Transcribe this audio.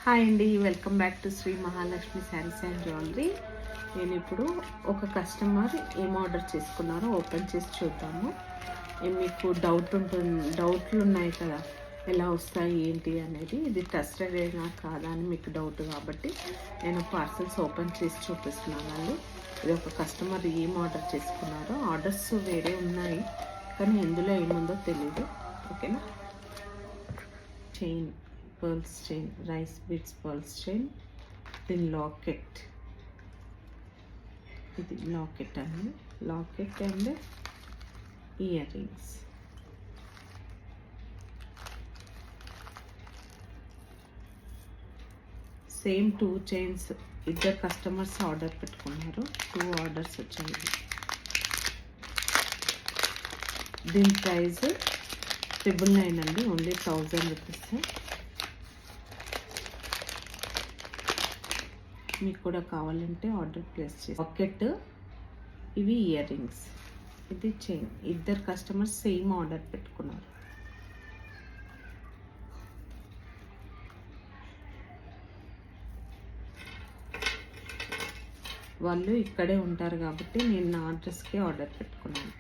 Hi అండి, welcome back to Shri Mahalakshmi sarees and jewellery. నేను ఇప్పుడు ఒక కస్టమర్ ఏం ఆర్డర్ చేసుకున్నారో ఓపెన్ చేసి చూద్దాము. మీకు డౌట్లు ఉన్నాయి కదా, ఎలా వస్తాయి ఏంటి అనేది. ఇది ట్రస్టెడ్ అయినా కాదా అని మీకు డౌట్ కాబట్టి నేను పార్సల్స్ ఓపెన్ చేసి చూపిస్తున్నానండి. ఇది ఒక కస్టమర్ ఏం ఆర్డర్ చేసుకున్నారో. ఆర్డర్స్ వేరే ఉన్నాయి కానీ ఎందులో ఏముందో తెలీదు. ఓకేనా. Chain, pearls chain, rice beads pearls chain, దీని లాకెట్. ఇది లాకెట్ అండి, locket and ear rings. Same 2 chains ఇద్దరు కస్టమర్స్ ఆర్డర్ పెట్టుకున్నారు. 2 ఆర్డర్స్ వచ్చాయి. దీని ప్రైస్ 999 అండి, ఓన్లీ 1000 రూపీస్. మీకు కూడా కావాలంటే ఆర్డర్ ప్లేస్ చేసి. పాకెట్, ఇవి ఇయర్ రింగ్స్, ఇది చైన్. ఇద్దరు కస్టమర్స్ సేమ్ ఆర్డర్ పెట్టుకున్నారు. వాళ్ళు ఇక్కడే ఉంటారు కాబట్టి నేను నా అడ్రస్కి ఆర్డర్ పెట్టుకున్నాను.